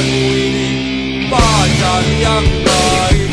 pacarmu ini pacar yang baik.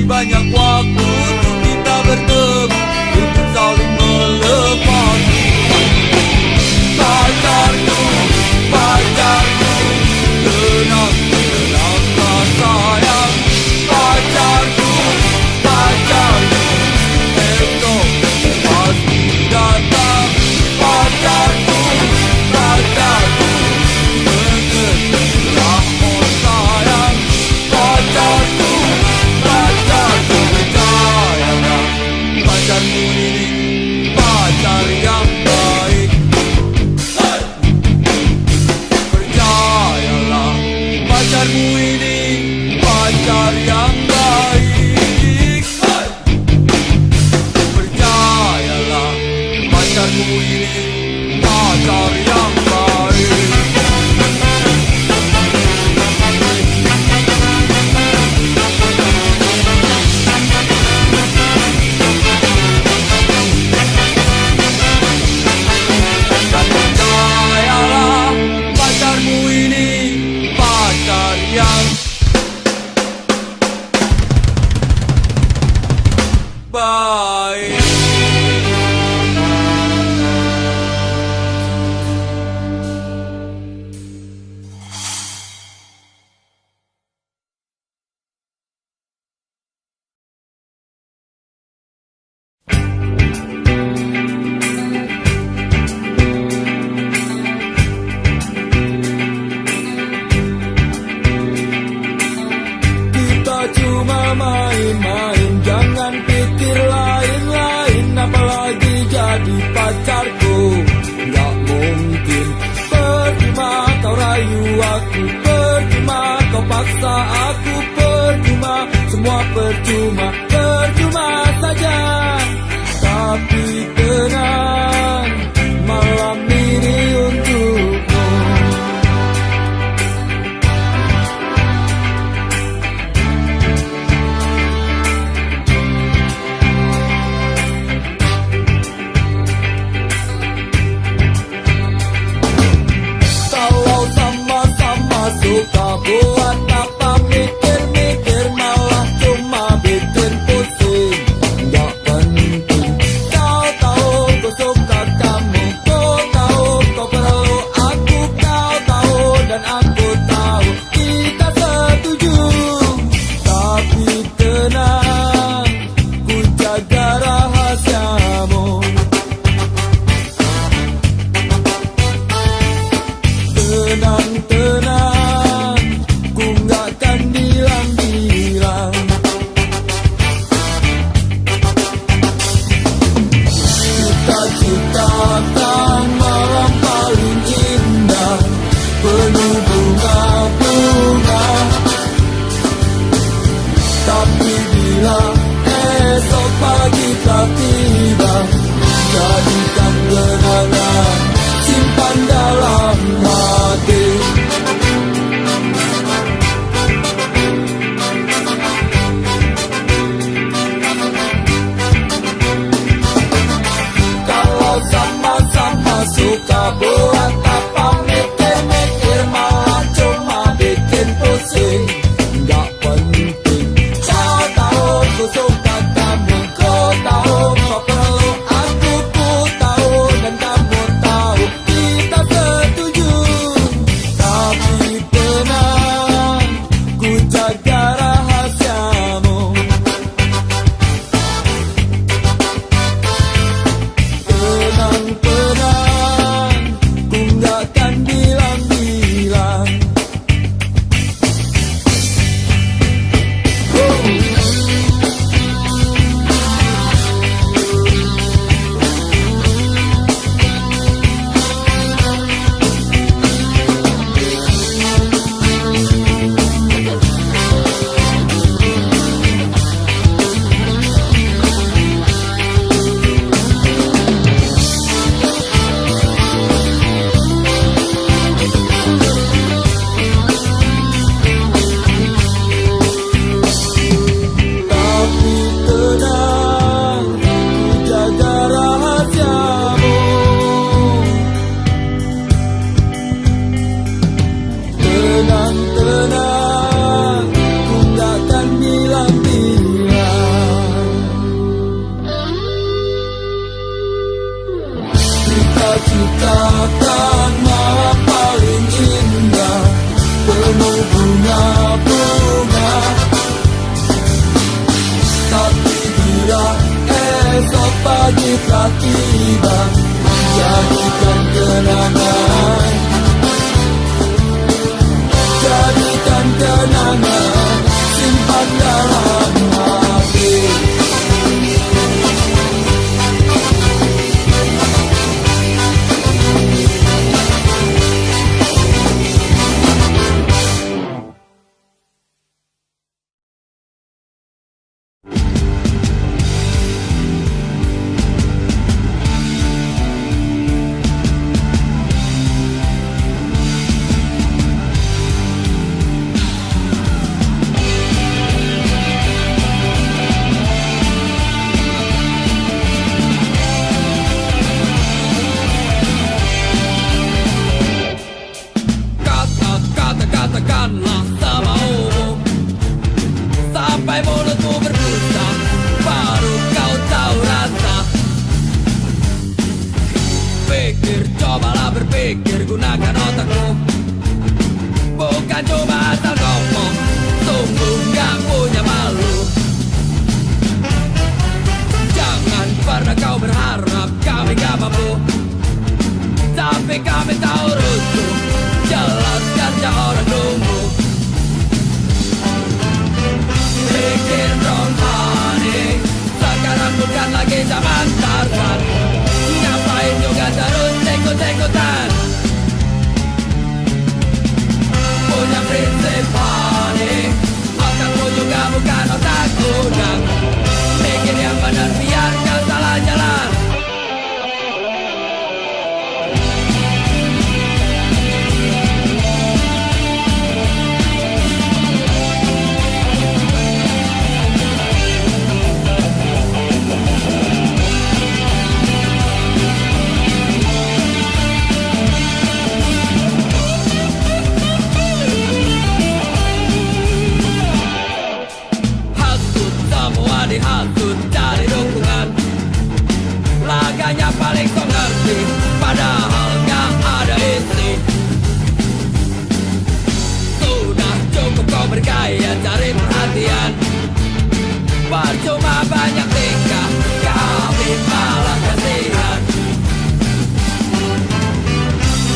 Banyak waktu untuk kita bertemu, untuk saling melepas. Pacarku, pacarku, tenang, tenanglah sayang. Pacarku, pacarku, esok pasti datang. Pacarku, pacarku, mengertilah oh sayang. Pacarku, pacarku, percayalah, pacarmu ini pacar yang baik. Percayalah, pacarmu ini pacar yang baik. Percayalah, pacarmu ini pacar yang baik. Percayalah, pacarmu ini pacar yang baik. Kita cuma main-main, jangan pikir lain-lain, apalagi jadi pacarku. Gak mungkin, percuma kau rayu aku, percuma kau paksa aku, percuma, semua percuma, percuma saja. Tapi tenang, malam ini untukmu. Kalau sama-sama suka, buat apa mikir-mikir, malah cuma bikin pusing. Gak penting. Kau tahu ku suka kamu, kau tahu kau perlu aku, kau tahu dan aku tahu kita setuju. Tapi tenang, ku jaga rahasiamu. Tenang, tenang, ku gak akan bilang-bilang. Kita ciptakan malam paling indah, penuh bunga-bunga. Tapi bila esok pagi tak tiba, jadikan kenangan, simpan dalam hati. tenang, ku takkan bilang bilang. Kita ciptakan malam paling indah, penuh bunga-bunga. Tapi bila esok pagi telah tiba, jadikan kenangan, jadikan kenangan, simpan dalam hati. Katakanlah sama umum, sampai mulutmu berbusa, baru kau tahu rasa. Pikir, cobalah berpikir, gunakan otakmu, bukan cuma asal ngomong, sungguh gak punya malu. Jangan pernah kau berharap kami gak mampu, tapi kami tahu rusuh, jelas kerja orang nunggu. Pikir dong honey, sekarang bukan lagi zaman Tarzan, ngapain juga terus ikut-ikutan. Punya prinsip honey, otakmu juga bukan otak udang, bikin yang benar biar gak salah jalan. Dihasut cari dukungan, laganya paling kau ngerti, padahal gak ada isi. Sudah cukup kau bergaya cari perhatian, percuma banyak tingkah, kami malah kasihan.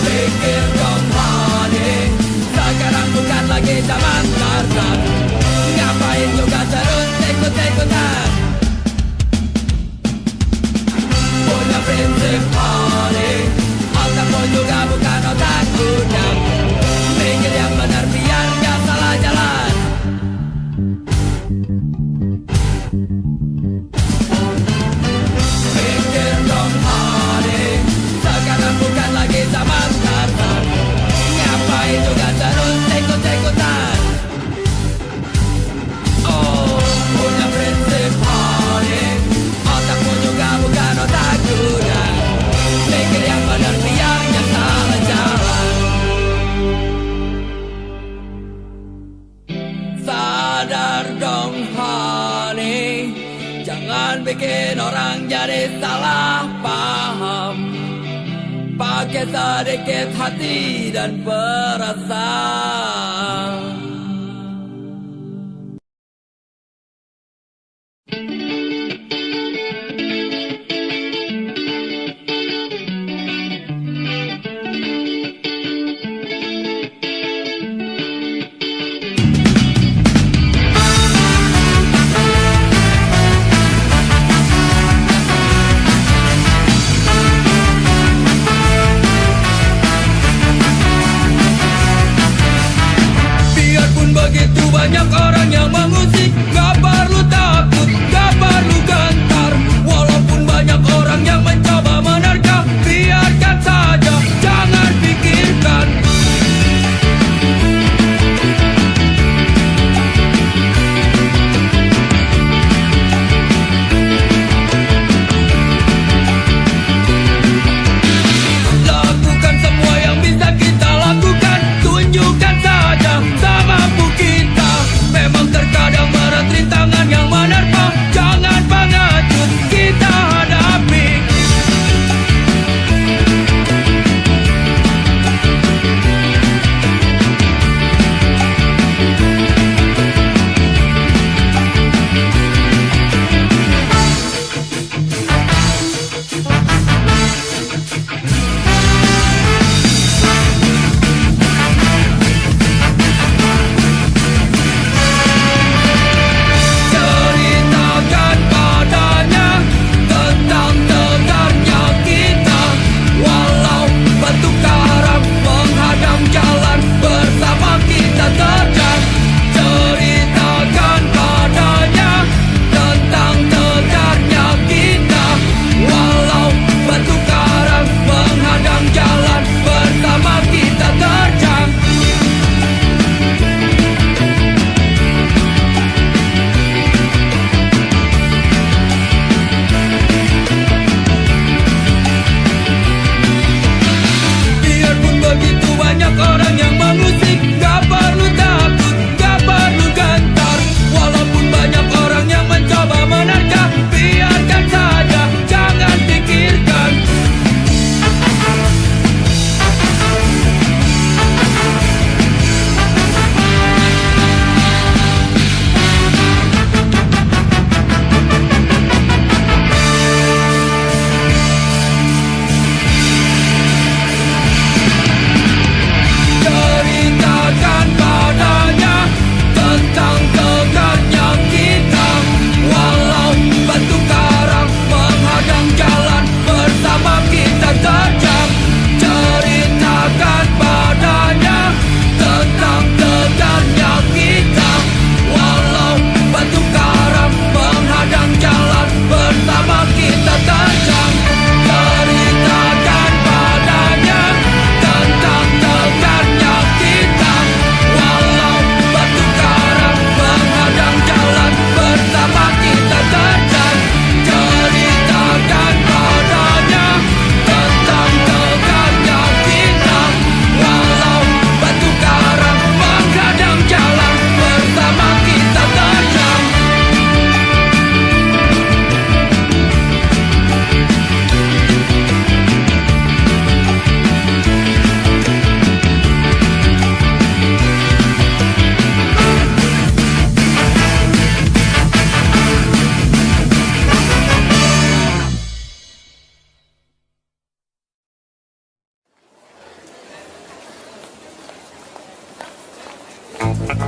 Pikir dong honey, sekarang bukan lagi zaman Tarzan, ngapain juga terus ikut-ikutan. Punya prinsip honey, otakmu juga bukan otak udang, pikir yang benar biar gak salah jalan. Pikir dong honey, sekarang bukan lagi zaman Tarzan, ngapain juga terus ikut-ikutan. Punya prinsip honey, otakmu juga bukan otak udang, pikir yang benar biar yang salah jalan. Sadar dong honey, jangan bikin orang jadi salah paham, pakai sedikit hati dan perasaan. Biar Semalam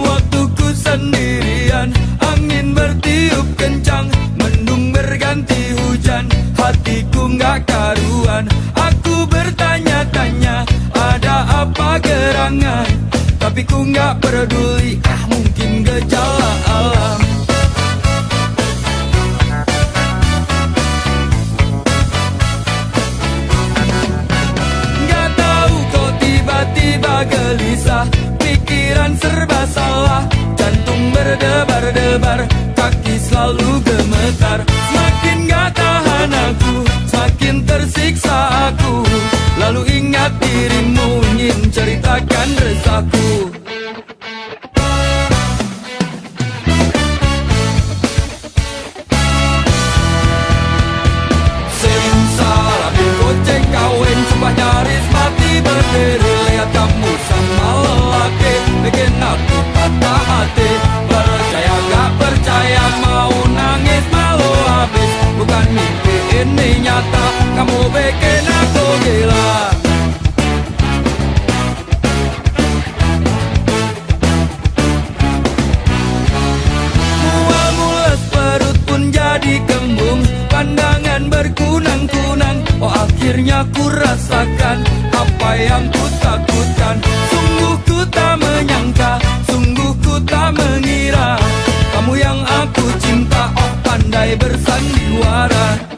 waktuku sendirian, angin bertiup kencang, mendung berganti hujan, hatiku nggak karuan. Aku bertanya-tanya, ada apa gerangan? Tapi ku nggak peduli, mungkin gejala alam. Nggak tahu kok tiba-tiba gelisah, pikiran serba salah, jantung berdebar-debar, kaki selalu gemetar. Semakin gak tahan aku, semakin tersiksa aku, lalu ingat dirimu, ingin ceritakan resahku. Simsalam goceng kawin, sumpah nyaris mati berdiri, lihat kamu sama lelaki, bikin aku patah hati. Percaya gak percaya, mau nangis malu habis, bukan mimpi ini nyata, kamu bikin aku gila. Mual mules perut pun jadi kembung, pandangan berkunang-kunang, oh akhirnya ku rasakan apa yang ku takutkan. Sungguh ku tak menyangka, sungguh ku tak mengira, kamu yang aku cinta, oh pandai bersandiwara.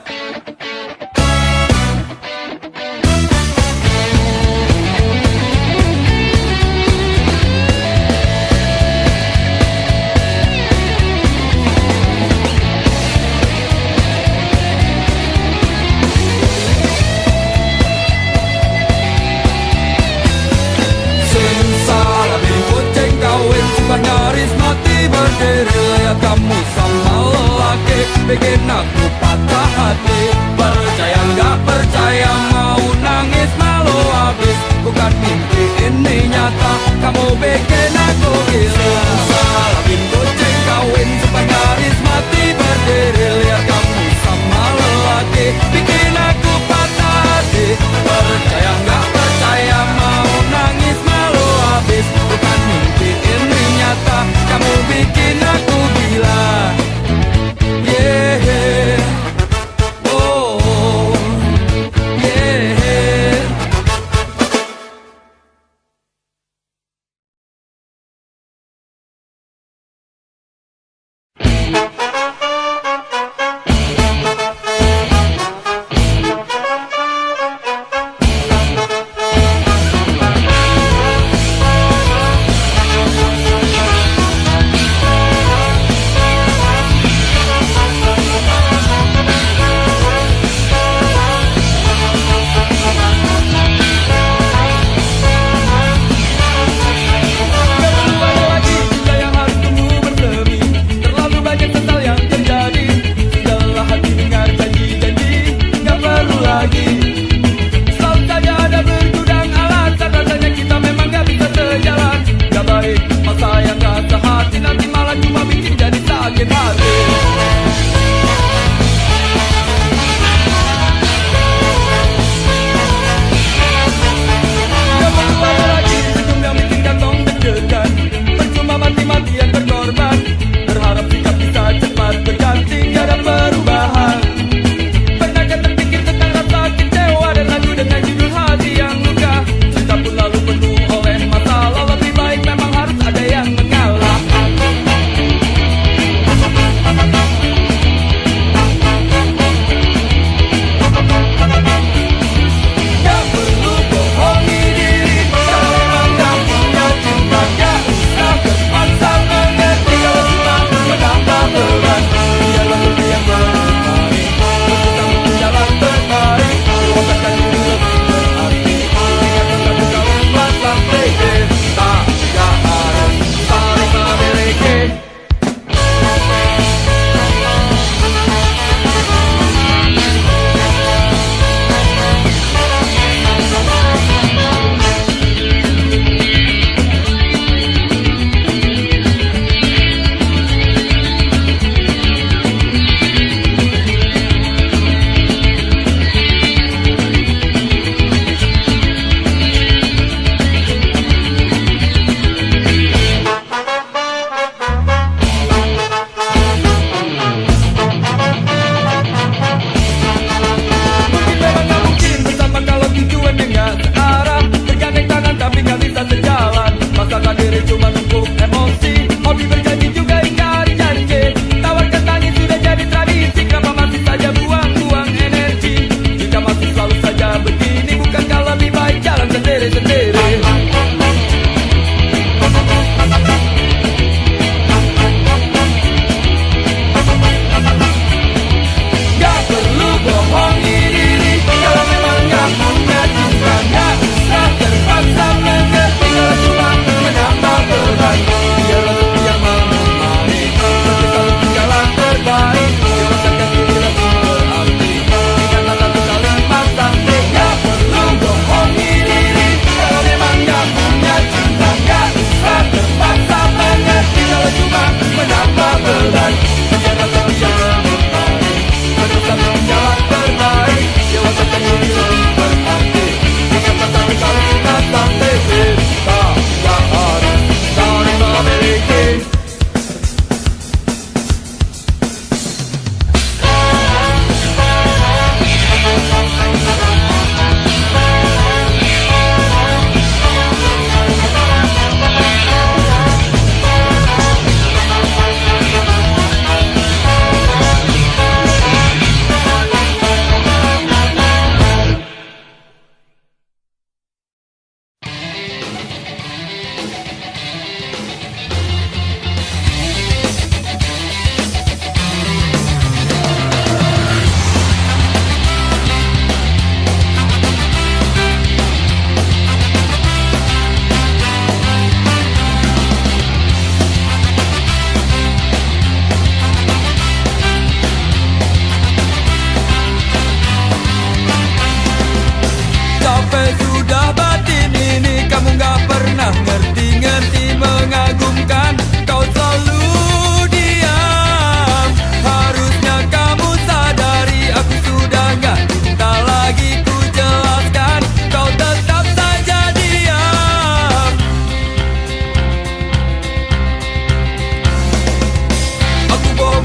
Nyaris mati berdiri, lihat kamu sama lelaki, bikin aku patah hati. Percaya gak percaya, mau nangis malu habis, bukan mimpi ini nyata, kamu bikin aku gila. Salamin goceng kawin, supaya nyaris mati berdiri, lihat kamu sama lelaki, bikin aku patah hati. Percaya gak percaya, mau nangis malu habis, bukan mimpi ini nyata, kamu bikin aku gila. Yeah, oh, yeah. Terlalu banyak sesal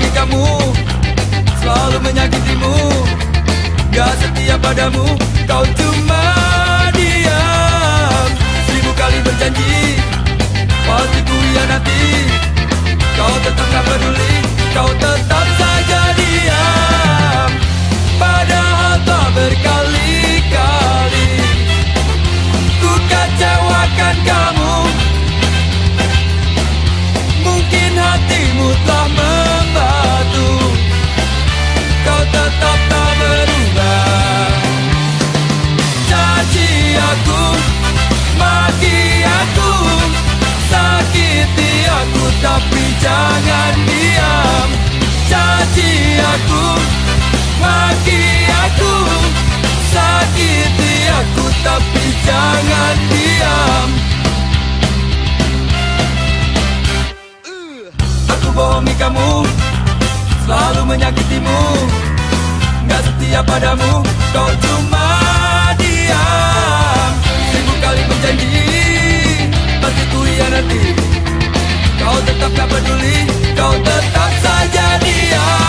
bohongi kamu, selalu menyakitimu, gak setia padamu. Kau cuma diam, 1000 kali berjanji, pasti ku hianati. Kau tetap gak peduli, kau tetap saja diam. Padahal tak berkali-kali ku kecewakan kamu. Mungkin hatimu telah membatu, kau tetap tak berubah. Caci aku, maki aku, sakiti aku, tapi jangan diam. Caci aku, maki aku, sakiti aku, tapi jangan diam. Aku bohongi kamu, selalu menyakitimu, gak setia padamu. Kau cuma diam, 1000 kali berjanji, pasti ku hianati. Kau tetap gak peduli, kau tetap saja diam.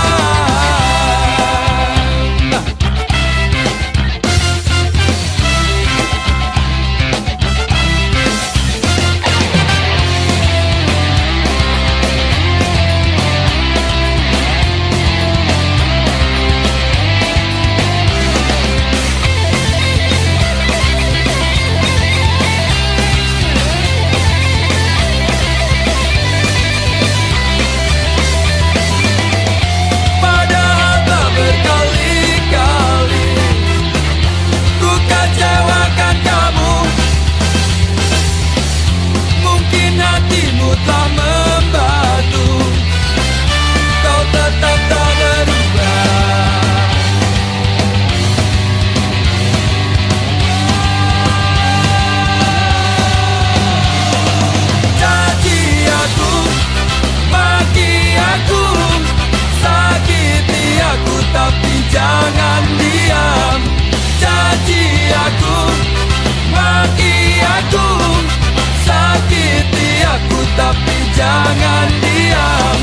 Jangan diam, caci aku, maki aku, sakiti aku, tapi jangan diam.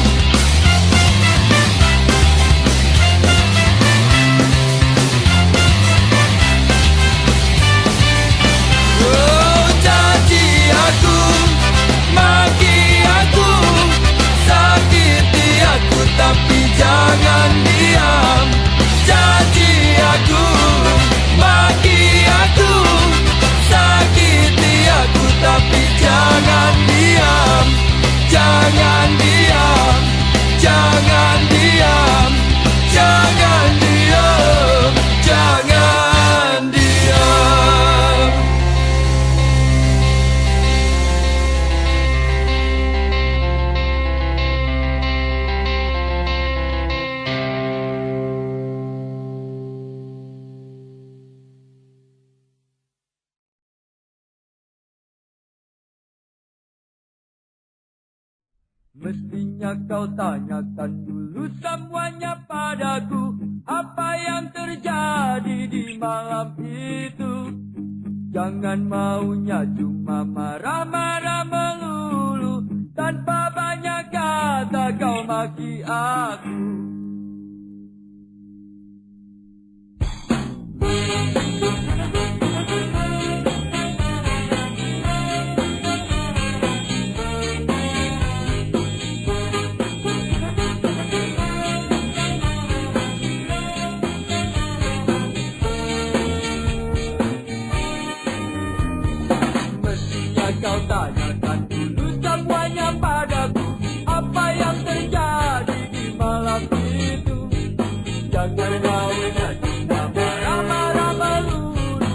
Oh, caci aku, maki aku, sakiti aku, tapi jangan diam. Caci aku, maki aku, sakiti aku, tapi jangan diam. Jangan diam, jangan diam, jangan diam, jangan diam. Mestinya kau tanyakan dulu semuanya padaku, apa yang terjadi di malam itu. Jangan maunya cuma marah-marah melulu, tanpa banyak kata kau maki aku. Kau tanyakan dulu semuanya padaku, apa yang terjadi di malam itu. Jangan maunya cuma marah-marah melulu,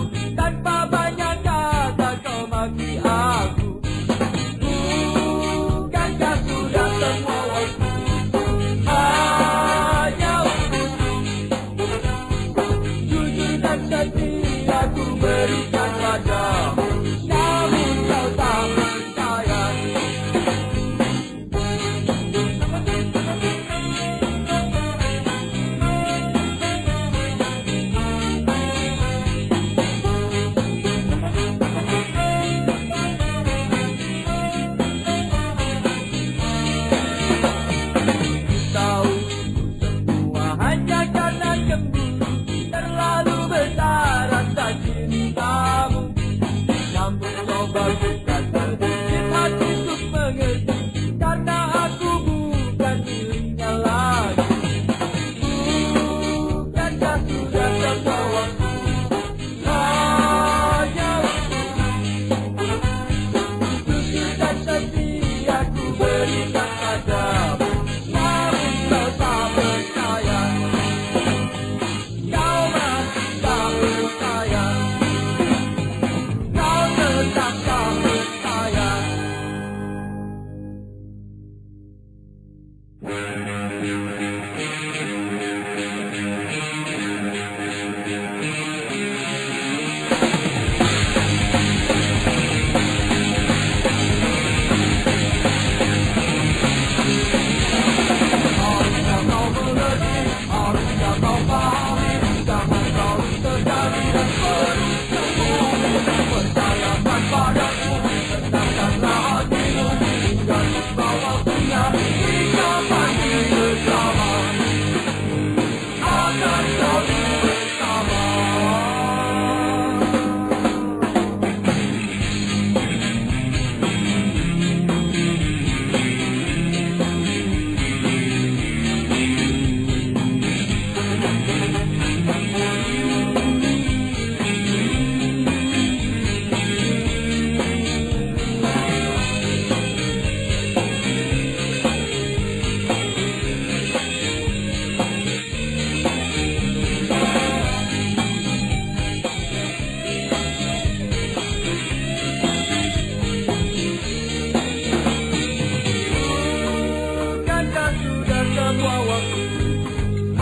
semua waktu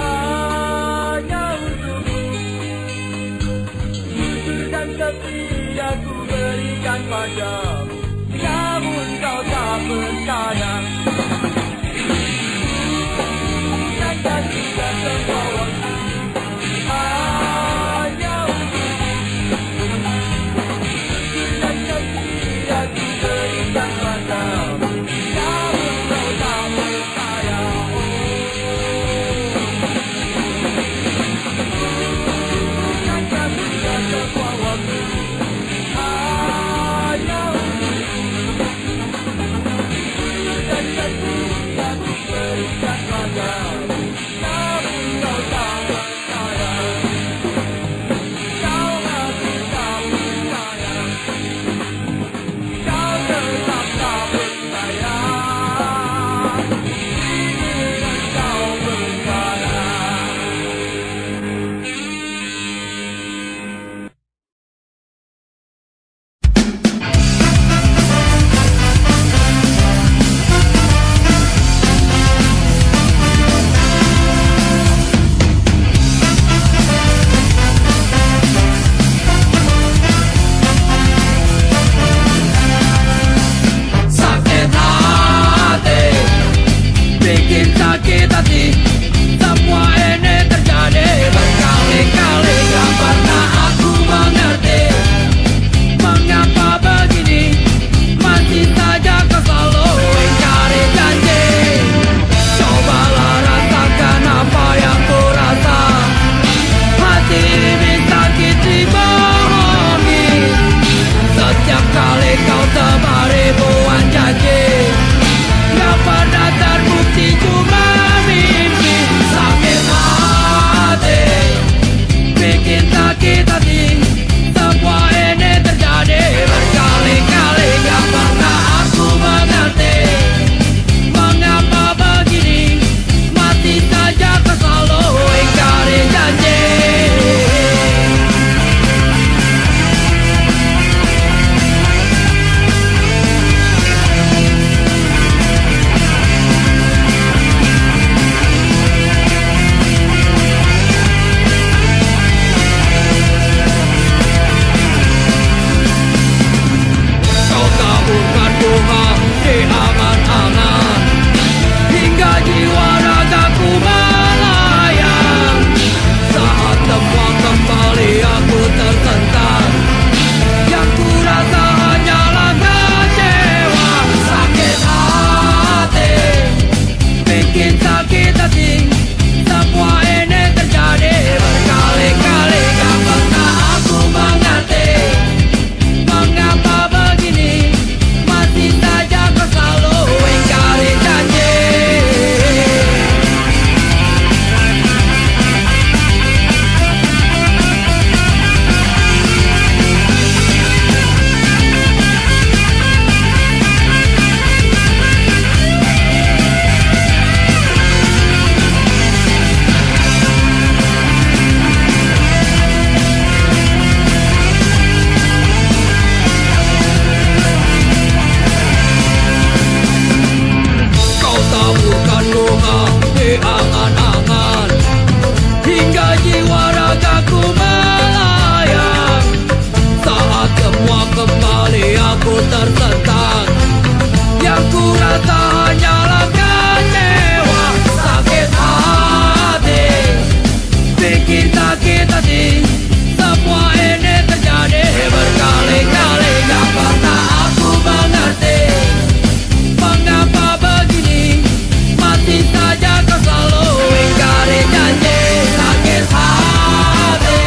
hanya untukmu. Jujur dan setia ku berikan padamu, namun kau tak percaya. Dan janjikan semua waktu hanya untukmu. Jujur dan setia ku berikan padamu, namun kau tak percaya. Dan janjikan semua waktu hanya untukmu. Dan setia ku berikan padamu, namun kau tak percaya. Kau masih tak percaya. Kau tetap tak percaya. Ini kau percaya. Sakit hati, bikin sakit hati. Semua ini terjadi berkali-kali, gak pernah aku mengerti. Mengapa begini, masih saja kau selalu ingkari janji. Cobalah rasakan apa yang ku rasa. Hati ini sakit dibohongi. Setiap kali kau tebar ribuan janji, gak pernah terbukti, cuma mimpi. Sakit hati, bikin sakit hati. Semua ini terjadi berkali-kali, gak pernah aku mengerti. Mengapa begini, masih saja kau selalu ingkari janji. Kau taburkan bunga di angan-angan, hingga jiwa ragaku melayang. Saat semua kembali aku tersentak, yang ku rasa hanyalah kecewa. Sakit hati, bikin sakit hati. Semua ini terjadi berkali-kali, gak pernah aku mengerti. Mengapa begini, masih saja kau selalu ingkari janji. Kau taburkan bunga di angan-angan, hingga jiwa ragaku melayang. Saat semua kembali aku tersentak, yang ku rasa hanyalah kecewa. Sakit hati, bikin sakit hati. Semua ini terjadi berkali-kali, gak pernah aku mengerti. Mengapa begini, masih saja kau selalu ingkari janji. Sakit hati,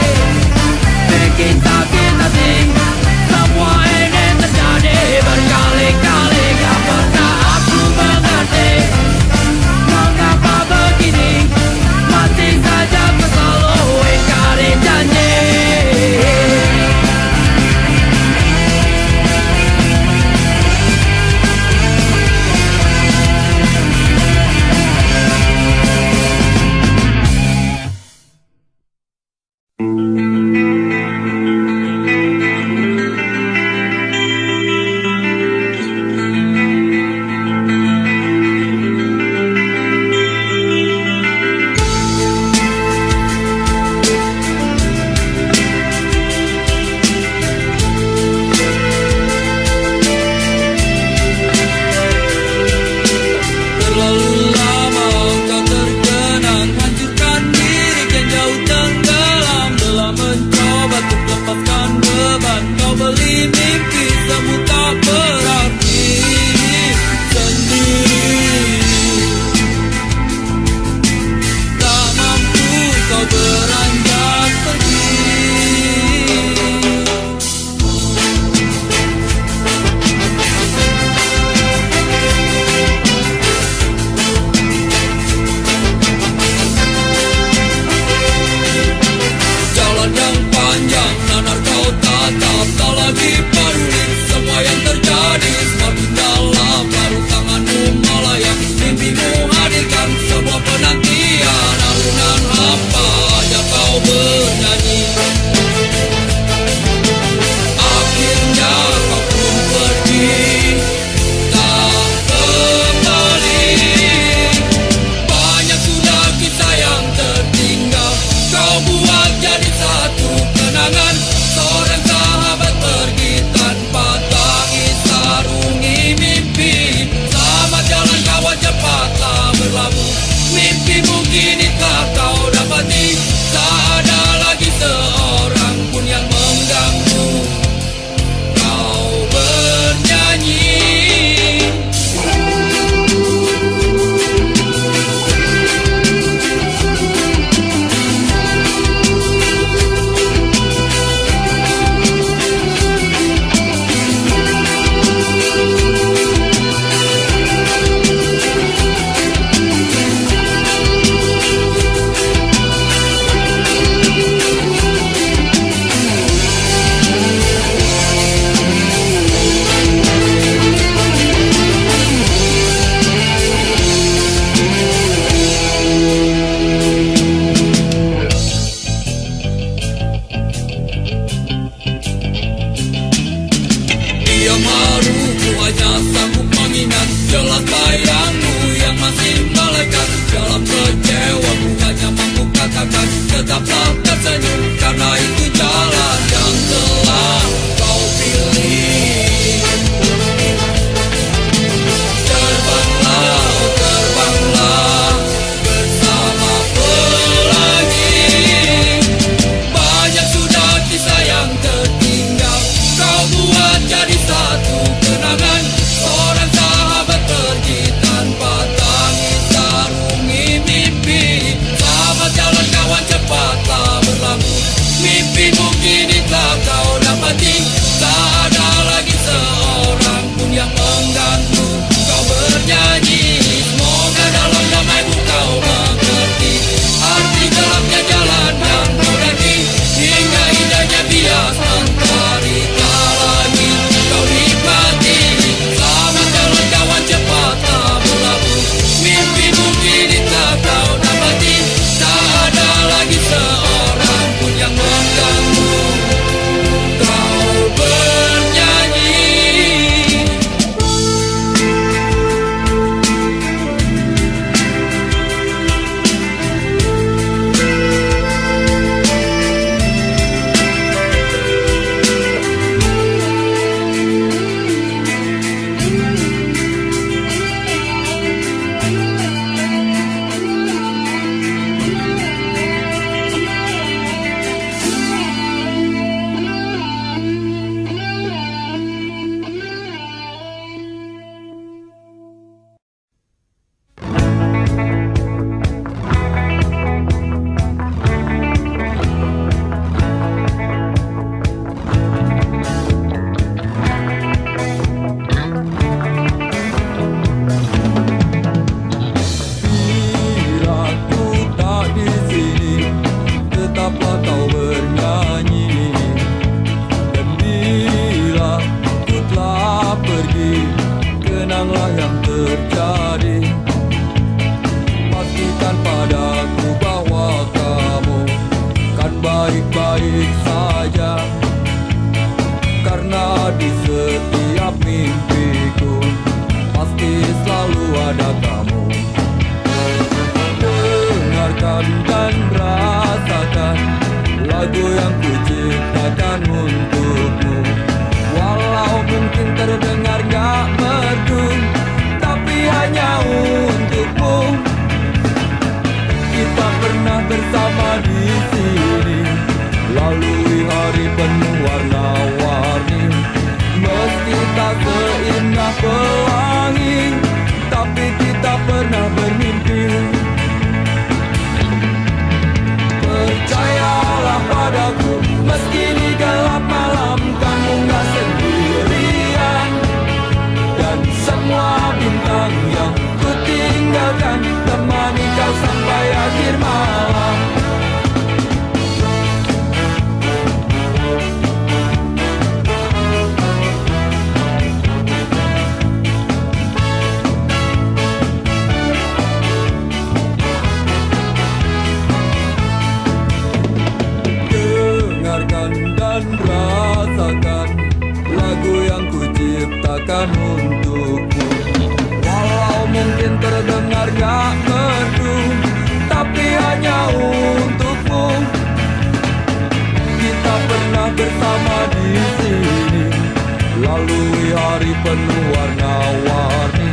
penuh warna-warni.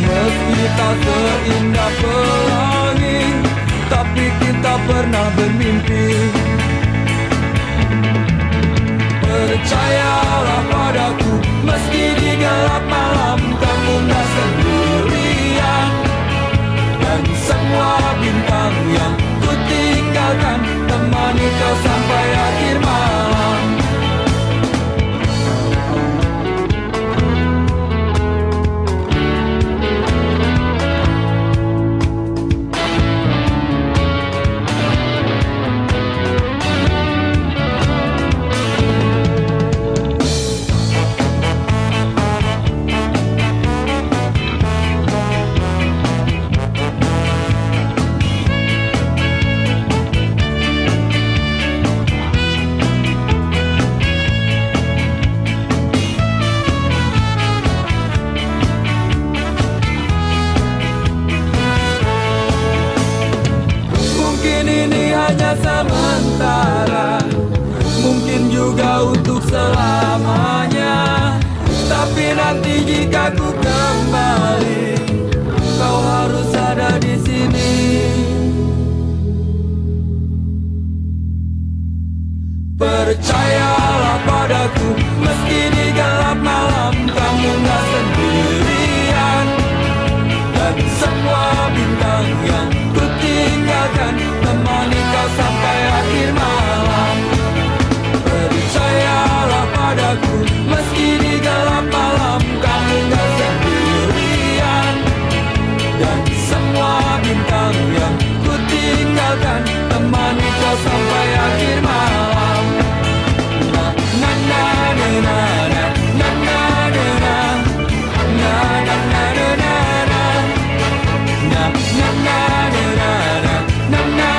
Meski tak seindah pelangi, tapi kita pernah bermimpi. Percayalah padaku, meski di gelap malam kamu tak sendirian. Dan semua bintang yang ku tinggalkan temani kau sampai akhir malam. Sementara, mungkin juga untuk selamanya. Tapi nanti jika ku kembali, kau harus ada di sini. Percayalah padaku, meski di gelap malam kamu gak sendirian. Dan semua bintang yang ku tinggalkan temani kau sampai akhir malam. Percayalah padaku, meski di gelap malam kamu gak sendirian. Dan semua bintang yang ku tinggalkan temani kau sampai akhir malam. Na na na na na na na na na na na na na na na na na na na na.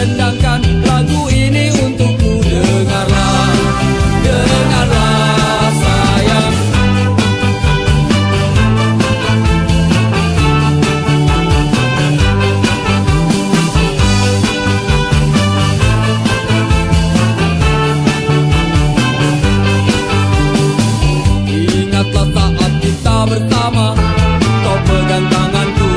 dendangkan lagu ini untukmu. Dengarlah, dengarlah sayang. Ingatlah saat kita bersama, kau pegang tanganku,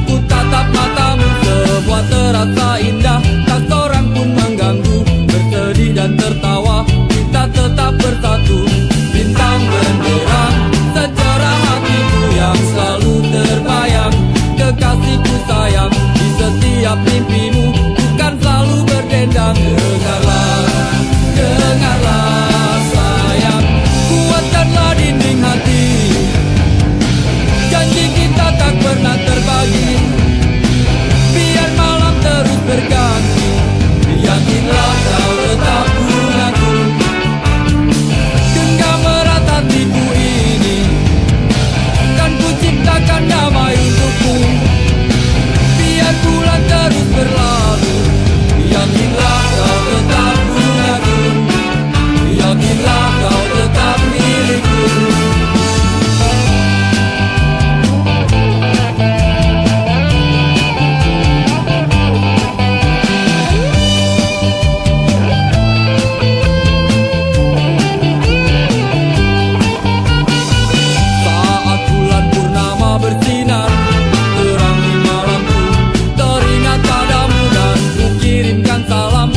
ku tatap matamu. Semua terasa indah, tak seorang pun mengganggu. Bersedih dan tertawa, kita tetap bersatu. Bintang benderang, sejarah hatiku yang selalu terbayang. Kekasihku sayang, di setiap mimpimu, bukan selalu berdendang. Dengarlah, dengarlah sayang, kuatkanlah dinding hati. Janji kita tak pernah terbagi, biar malam terus berganti. Yakinlah kau tetap bungaku, genggam erat hatiku ini. Kan ku ciptakan damai untukmu, biar bulan terus berlalu. Yakinlah kau tetap bungaku, yakinlah kau tetap milikku. Saat bulan purnama bersinar, terang di malamku, teringat padamu dan ku kirimkan salam.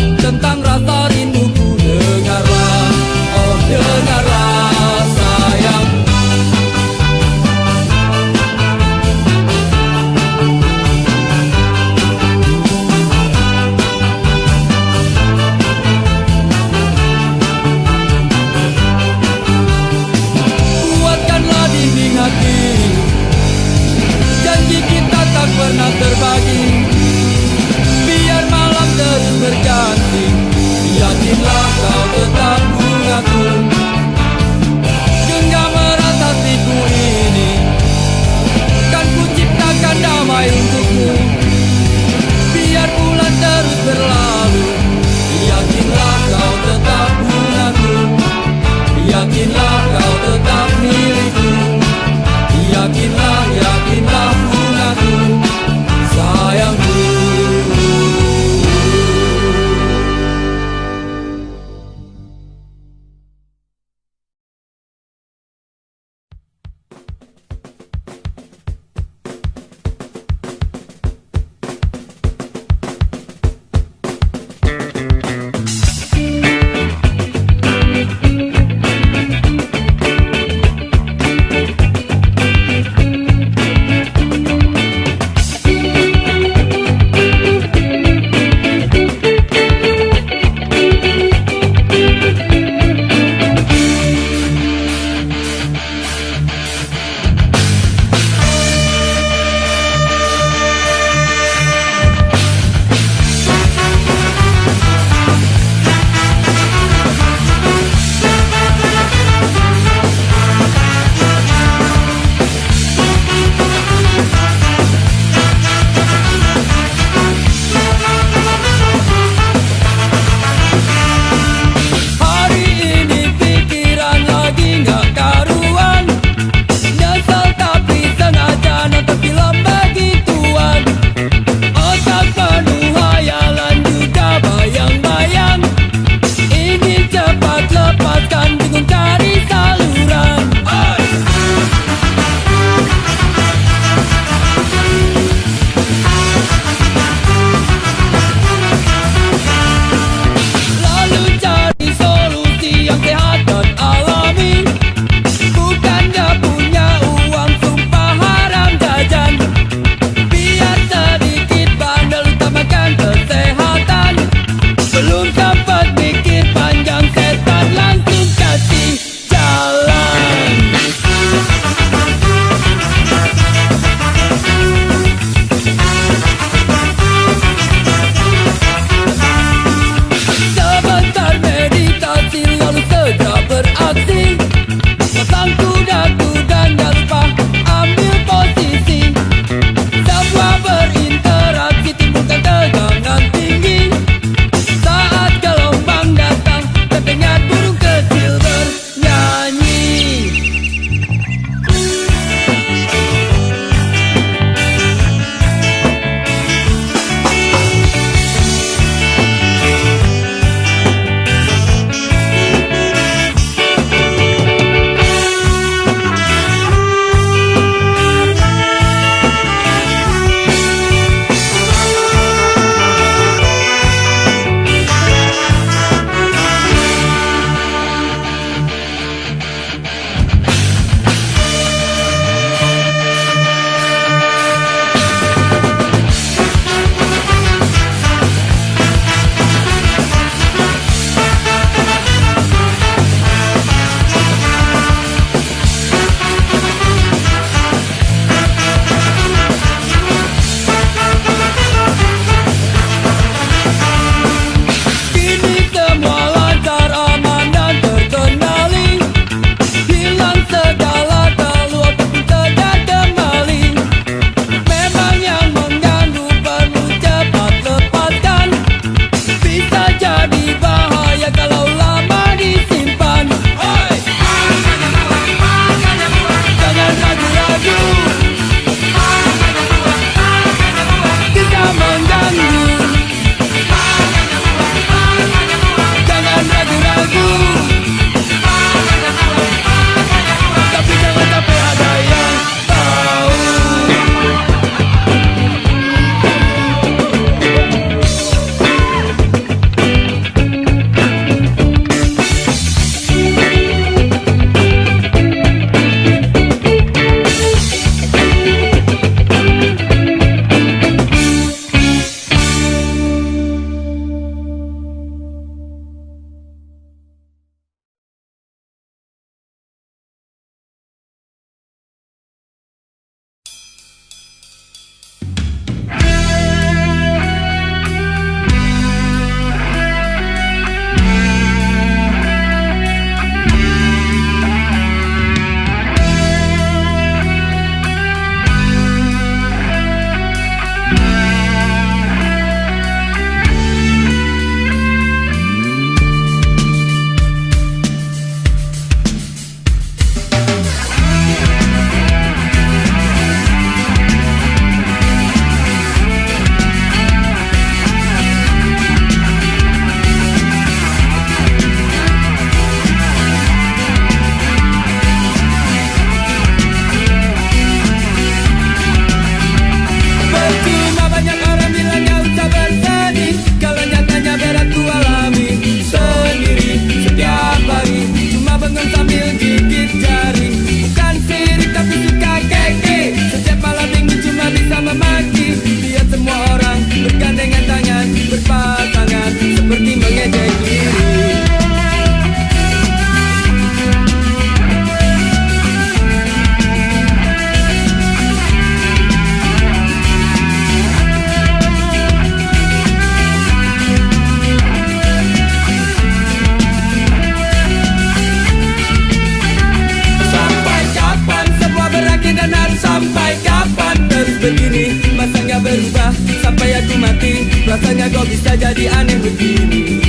jadi aneh begini.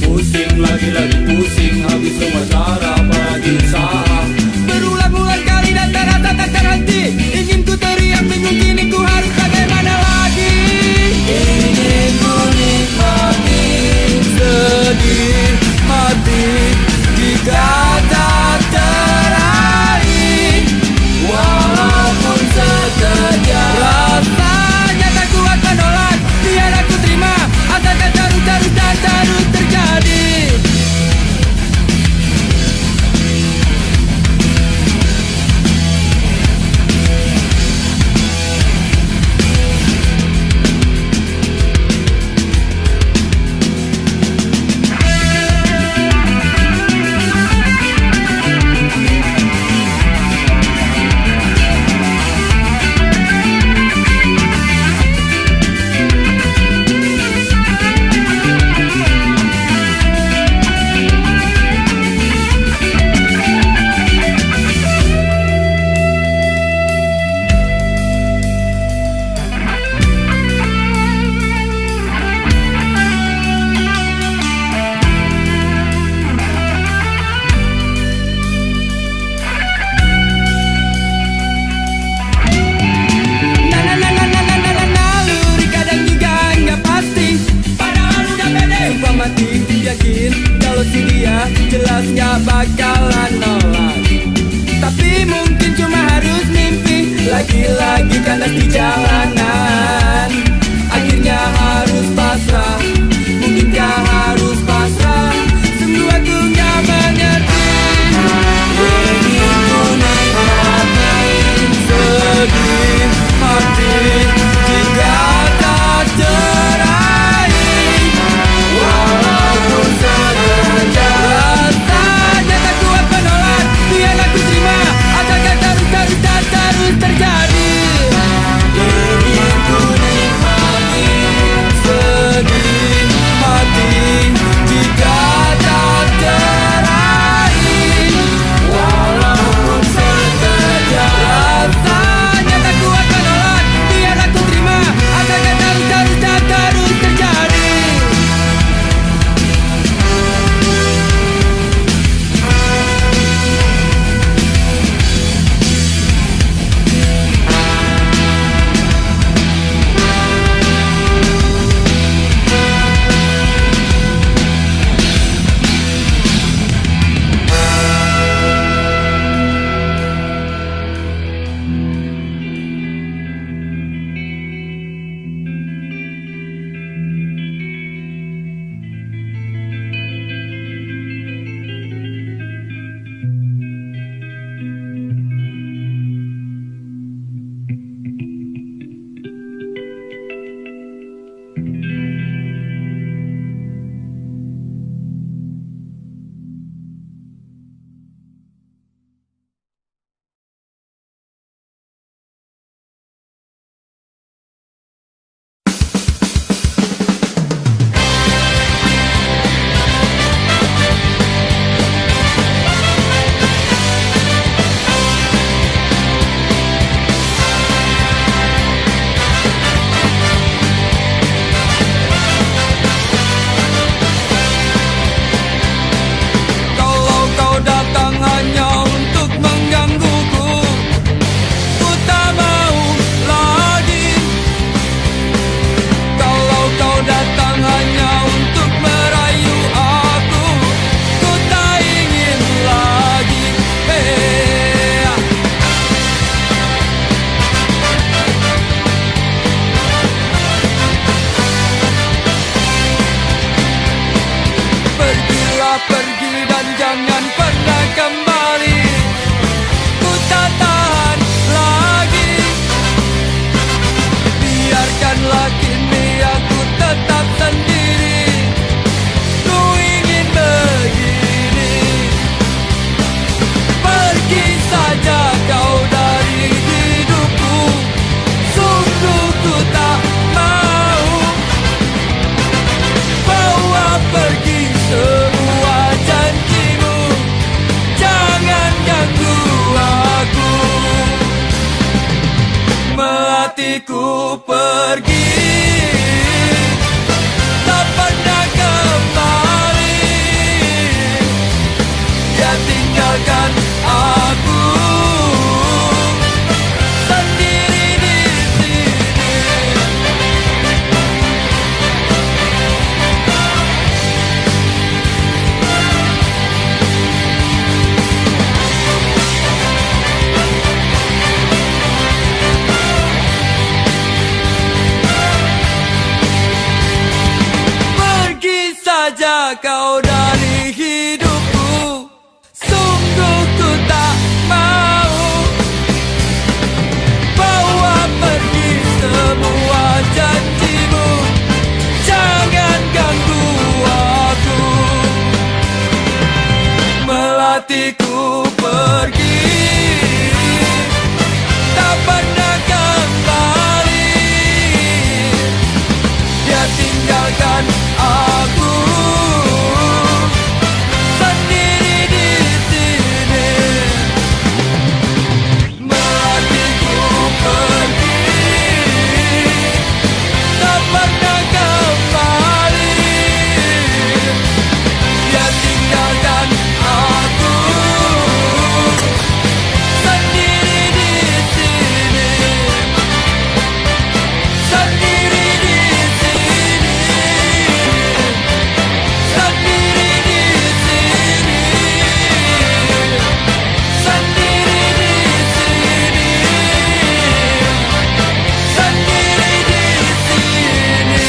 Pusing lagi pusing, habis semua cara apalagi usaha. Berulang-ulang kali dan terasa tak terhenti. Ingin ku teriak bingung kini ku harus bagaimana lagi. Ingin ku nikmati sedih hati jika tak teraih, walaupun sekejap. Rasanya tak kuat menolak, biar aku terima. Asalkan terus dan terus terjadi. Yakin kalau si dia jelas gak bakalan nolak. Tapi mungkin cuma harus mimpi. Lagi-lagi kandas di jalanan. Akhirnya harus pasrah. Mungkinkah harus pasrah? Semua ku gak mengerti. Ingin ku nikmati sedih hati jika tak teraih, walaupun sekejap. Rasanya tak kuat menolak, biar aku terima. Asalkan terus dan terus terjadi. Ingin ku nikmati sedih saja kau dari hidupku. Sungguh ku tak mau bawa pergi semua janjimu. Jangan ganggu aku. Melatiku pergi, tak pernah kembali. Dia tinggalkan aku sendiri di sini. Melatiku pergi, tak pernah kembali. Dia tinggalkan aku sendiri di sini. Sendiri di sini. Sendiri di sini. Sendiri di sini. Sendiri di sini.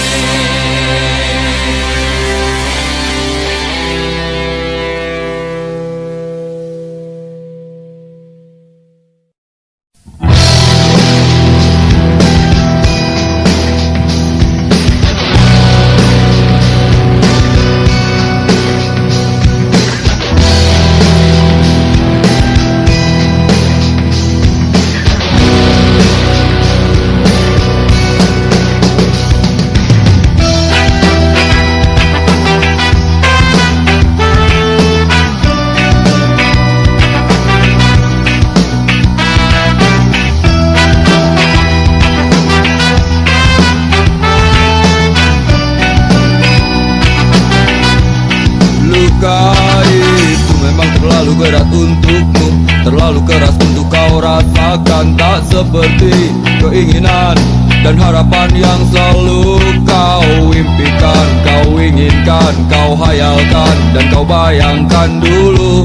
Luka itu memang terlalu berat untukmu, terlalu keras untuk kau rasakan. Tak seperti keinginan dan harapan yang selalu kau impikan. Kau inginkan, kau hayalkan, dan kau bayangkan dulu.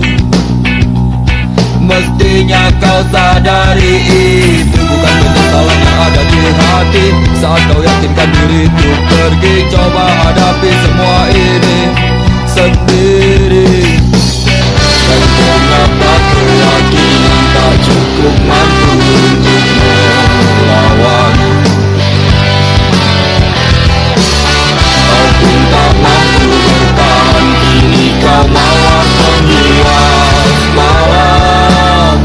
Mestinya kau sadari itu bukan penyesalan yang ada di hati. Saat kau yakinkan diri untuk pergi, coba hadapi semua ini sendiri. Dan kenapa keyakinan tak cukup mampu untuk melawan? Kau pun tak mampu bertahan, kini kau mawar penghias malam.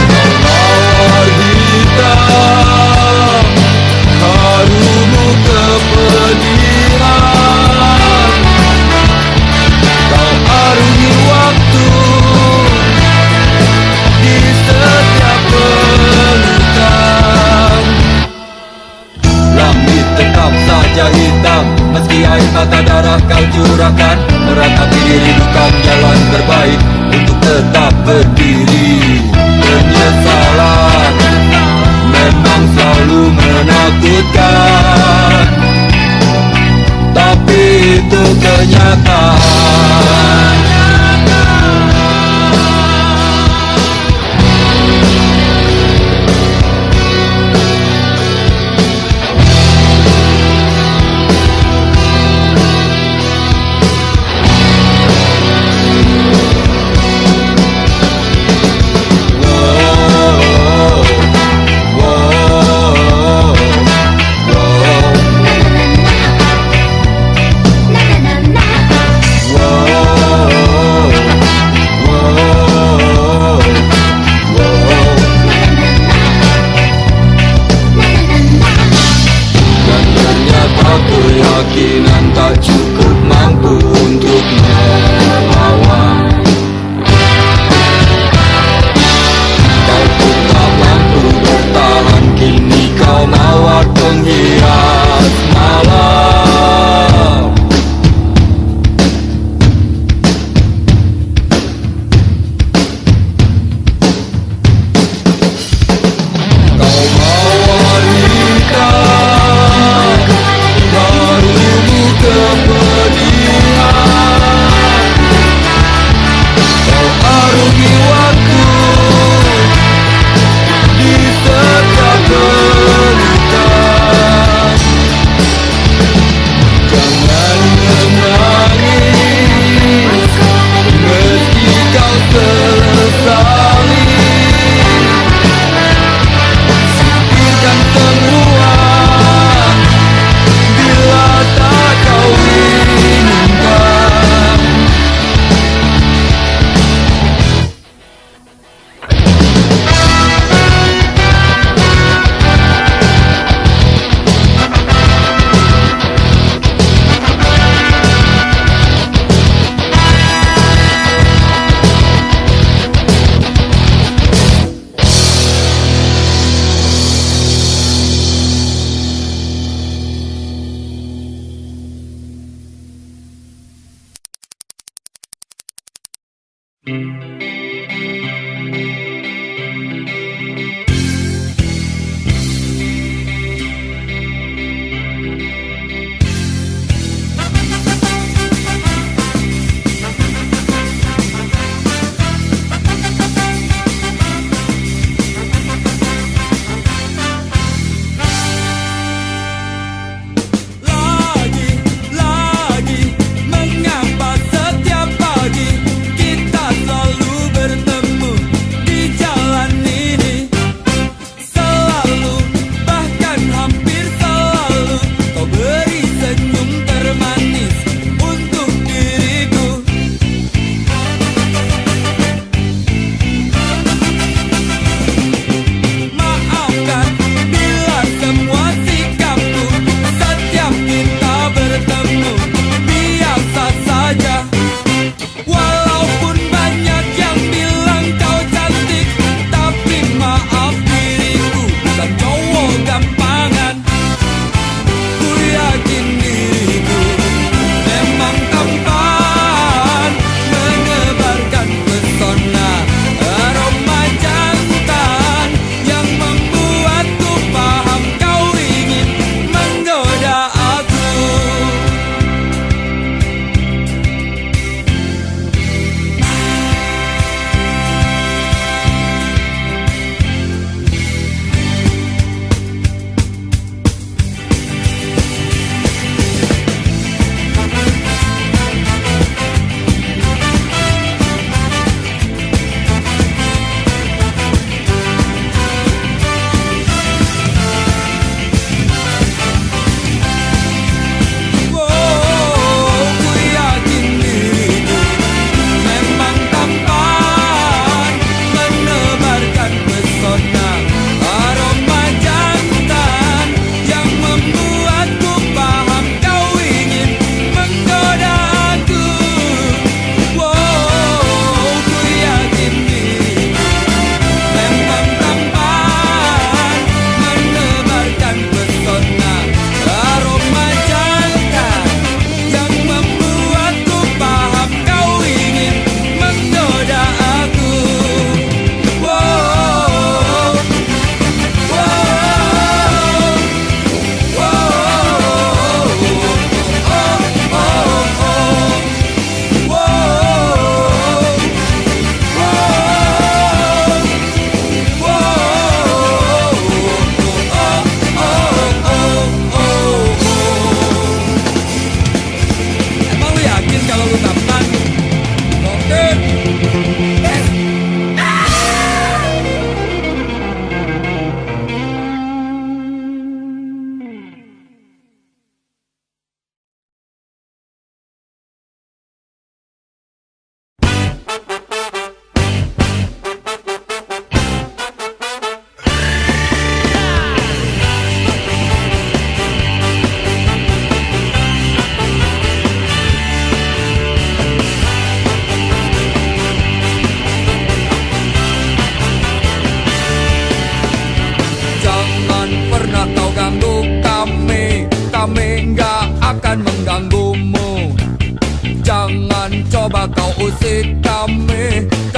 Kau mawar hitam, harumu kepedihan. Kau arungi waktu di setiap pelukan. Langit tetap saja hitam, meski air mata darah kau curahkan. Meratapi diri bukan jalan terbaik untuk tetap berdiri. Penyesalan memang selalu menakutkan, tapi itu kenyataan. Keyakinan tak cukup mampu untuk melawan. Kau pun tak mampu bertahan, kini kau mawar penghias malam. Kau mawar hitam, harumu kepedihan.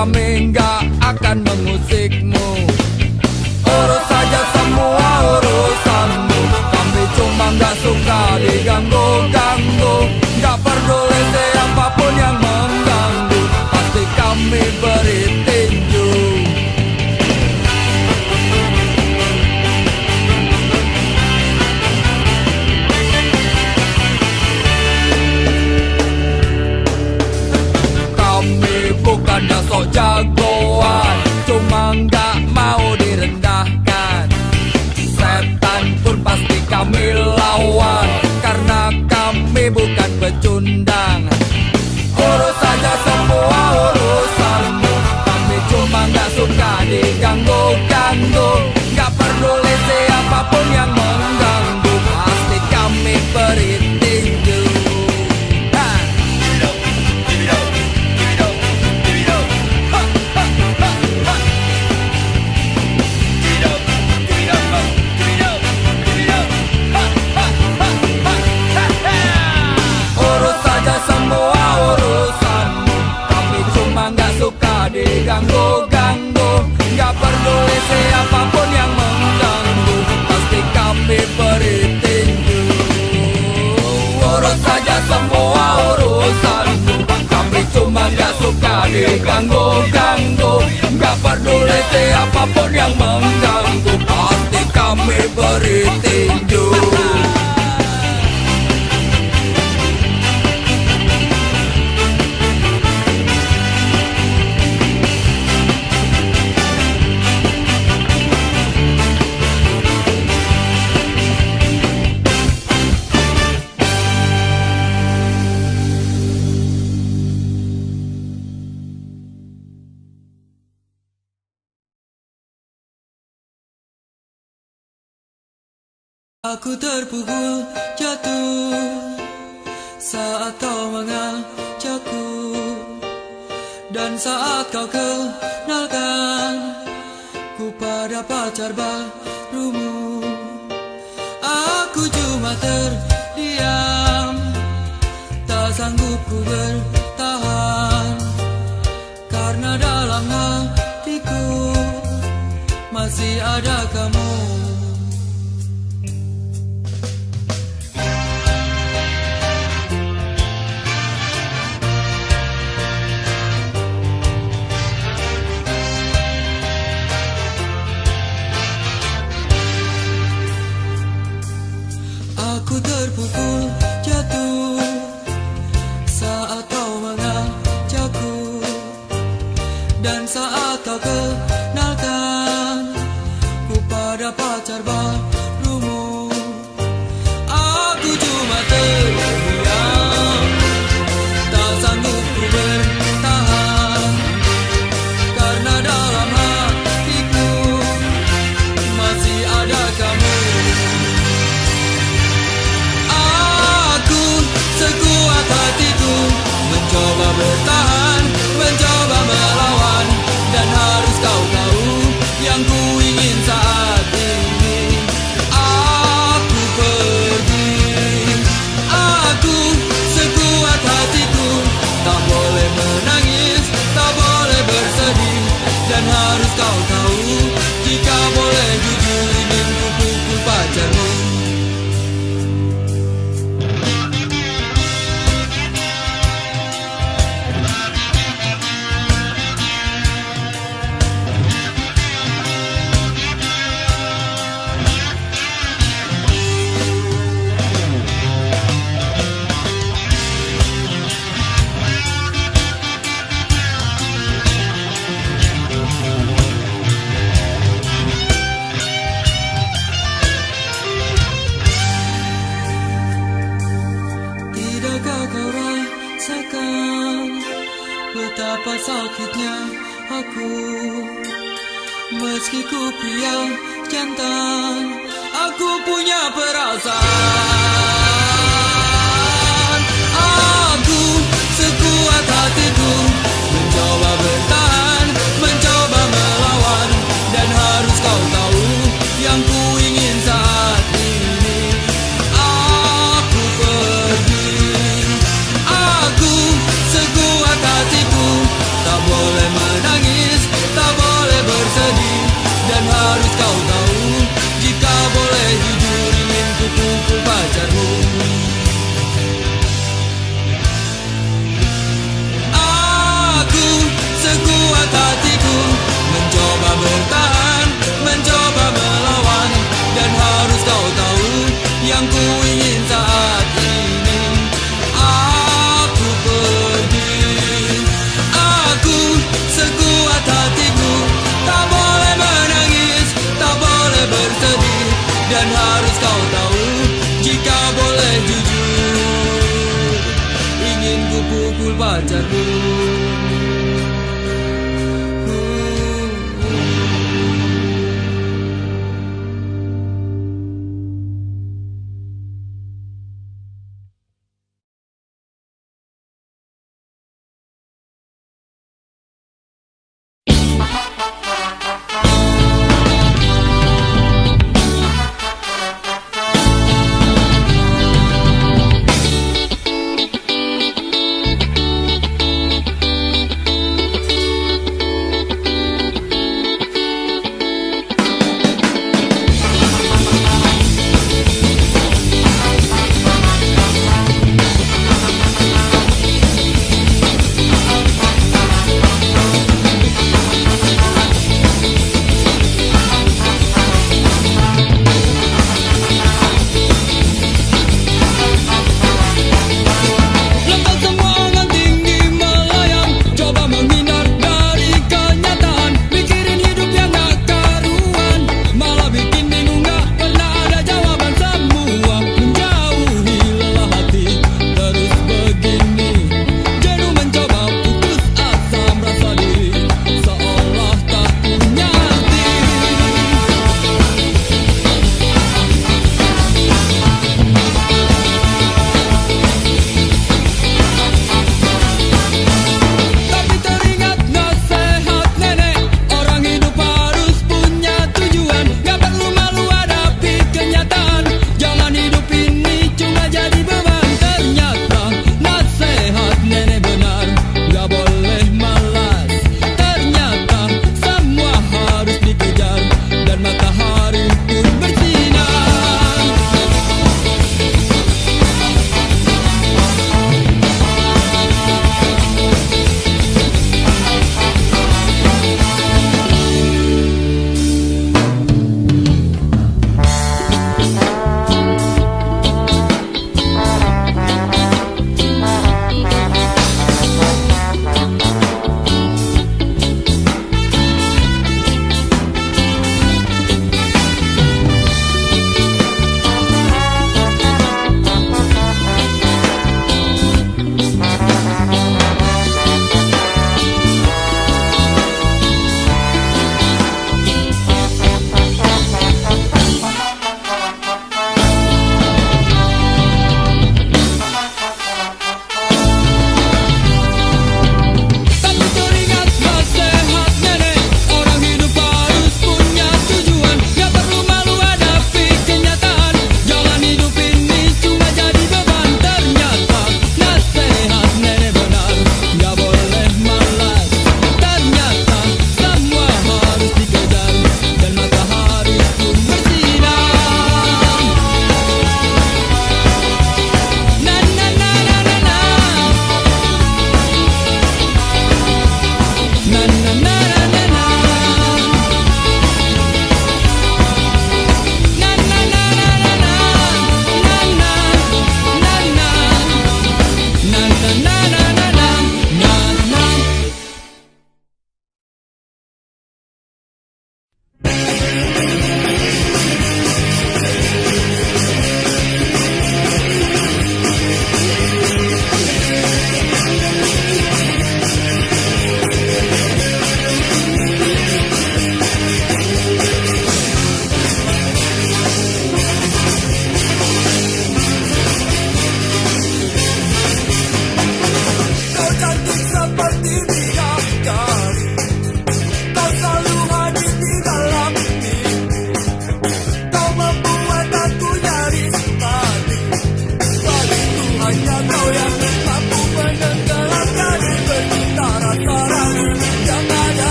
kami nggak akan mengusikmu. Urus saja semua urusanmu, kami cuma nggak suka diganggu-ganggu. Nggak peduli siapapun yang mengganggu, pasti kami beri tinju. Kami bukannya sok jagoan, cuma nggak mau direndahkan. Setan pun pasti kami lawan, karena kami bukan pecundang. Urus saja semua urusanmu, kami cuma nggak suka diganggu-ganggu. Nggak peduli siapapun yang mengganggu, pasti kami beri tinju. Diganggu-ganggu, nggak peduli siapapun yang mengganggu, pasti kami beri tinju. Urus saja semua urusanmu, kami cuma nggak suka diganggu-ganggu. Nggak peduli siapapun yang mengganggu, pasti kami beri tinju. Aku terpukul jatuh saat kau mengajakku, dan saat kau kenalkan ku pada pacar barumu. Aku cuma terdiam, tak sanggup ku bertahan, karena dalam hatiku masih ada kamu. Aku terpukul jatuh saat kau mengajakku, dan saat kau kenalkan ku pada pacar barumu. Aku cuma terdiam, tak sanggup ku bertahan, karena dalam hatiku masih ada kamu. Sekuat hatiku mencoba bertahan, mencoba melawan, dan harus kau tahu yang ku ingin saat ini. Aku pergi, aku sekuat hatiku, tak boleh menangis, tak boleh bersedih, dan harus kau tahu jika boleh jujur ingin ku pukul pacarmu. Betapa sakitnya aku, meski ku pria jantan, aku punya perasaan. Aku sekuat hatiku mencoba bertahan, mencoba melawan, dan harus kau tahu yang ku ingin saat ini. Aku pergi, aku sekuat hatiku, tak boleh menangis.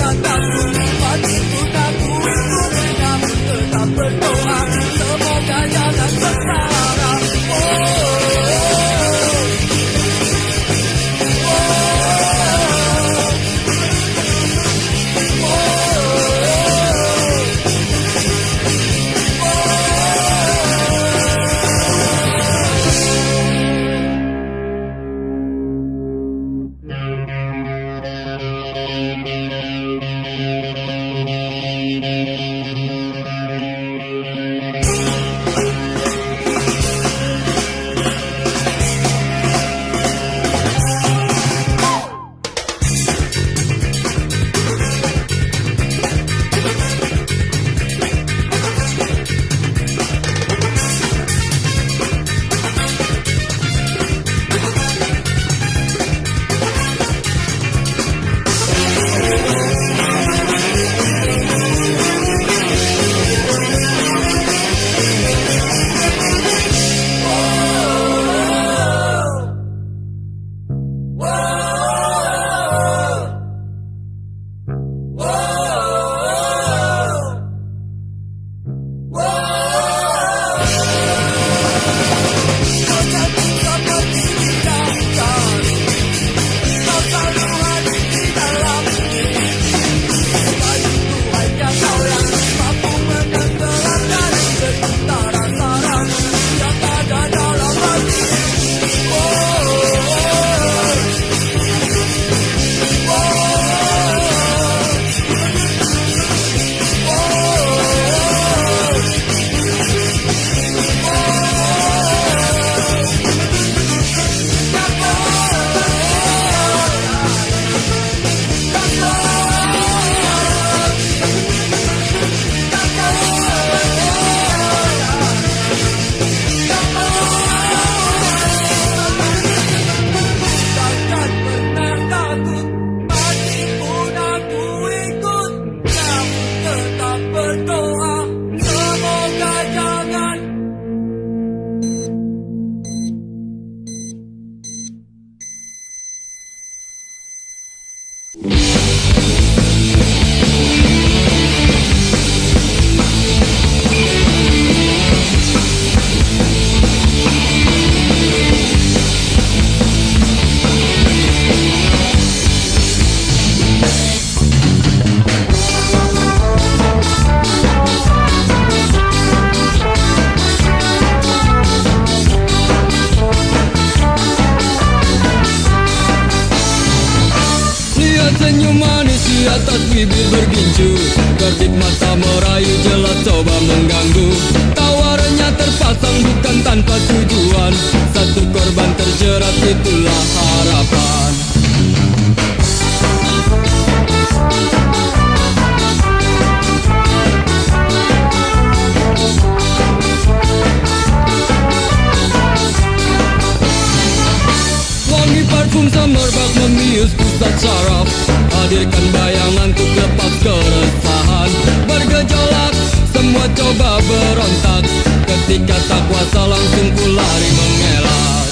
jangan takut, mati pun aku ikut, namun tetap berdoa, semoga jangan sengsara. Senyum manis di atas bibir bergincu, kerdik mata merayu jelas coba mengganggu. Tawarannya terpasang bukan tanpa tujuan, satu korban terjerat itulah harapan. Wangi parfum semerbak memius pusat saraf, hadirkan bayangan untuk lepas keresahan. Bergejolak, semua coba berontak, ketika tak kuasa langsung ku lari mengelak.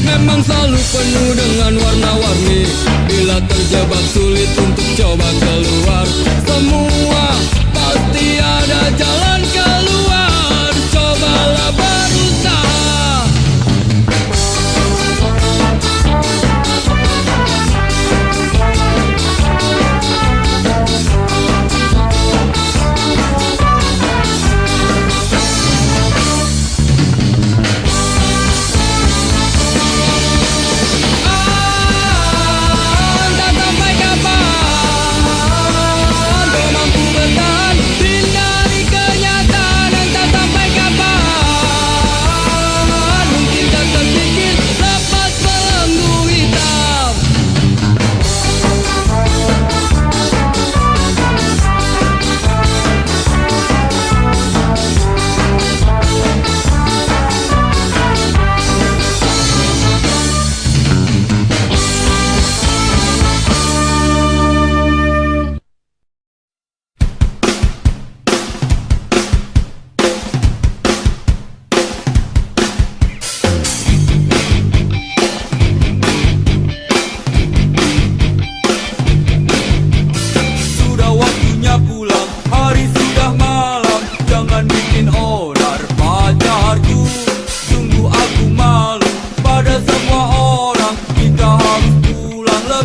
Memang selalu penuh dengan warna-warni, bila terjebak sulit untuk coba keluar. Semua pasti ada jalan keluar, cobalah berusaha.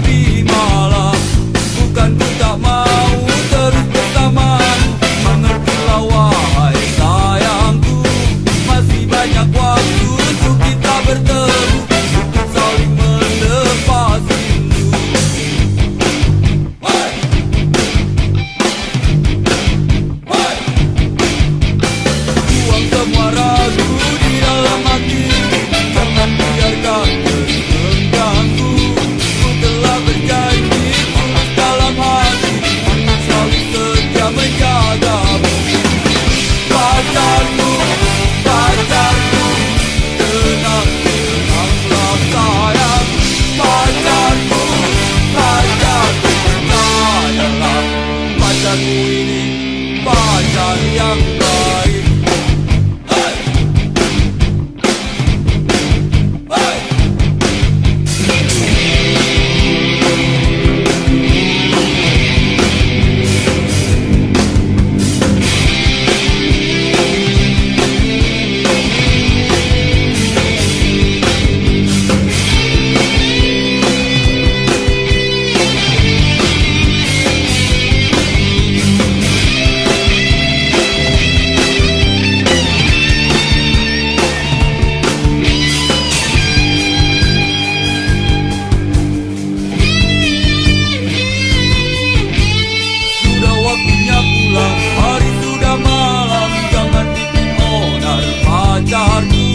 di malam. Bukan ku tak mau terus bersamamu, mengertilah wahai sayangku. Masih banyak waktu untuk kita bertemu, untuk saling melepas rindu. Hai, hai. Buang semua ragu di dalam hati, jangan biarkan terus mengganggu. Ku telah berjanji tulus dalam hati, untuk selalu setia menjagamu. Pacarku, pacarku, tenang, tenanglah sayang. Pacarku, pacarku, percayalah, pacarku ini pacar yang baik. Hai, hai. Sudah waktunya pulang, hari sudah malam. Jangan bikin onar pacarku.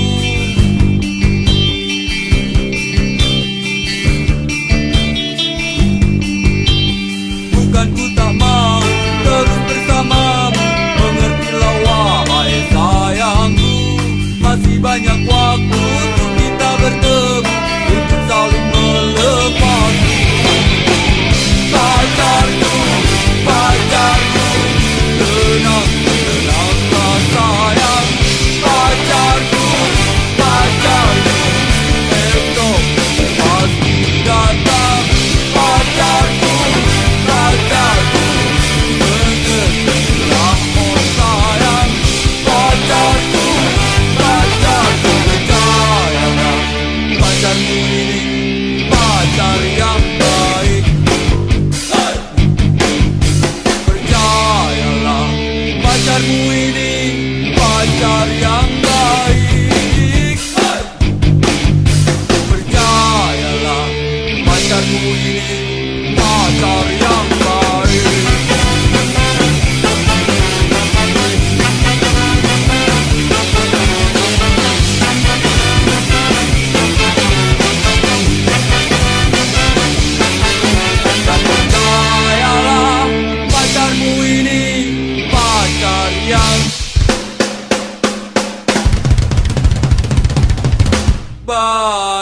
Bukan ku tak mau terus bersamamu, mengertilah wahai sayangku. Masih banyak waktu untuk kita bertemu, untuk saling melepas. Pacarku, pacarku, tenang, tenanglah sayang. Pacarku, pacarku, esok pasti datang. Pacarku, pacarku, mengertilah oh sayang. Pacarku, pacarku, percayalah, pacarmu ini pacar yang baik. Hai, percayalah, pacarmu ini pacar yang baik. Hai, percayalah, pacarmu ini pacar yang baik. Dan percayalah, pacarmu ini pacar yang baik.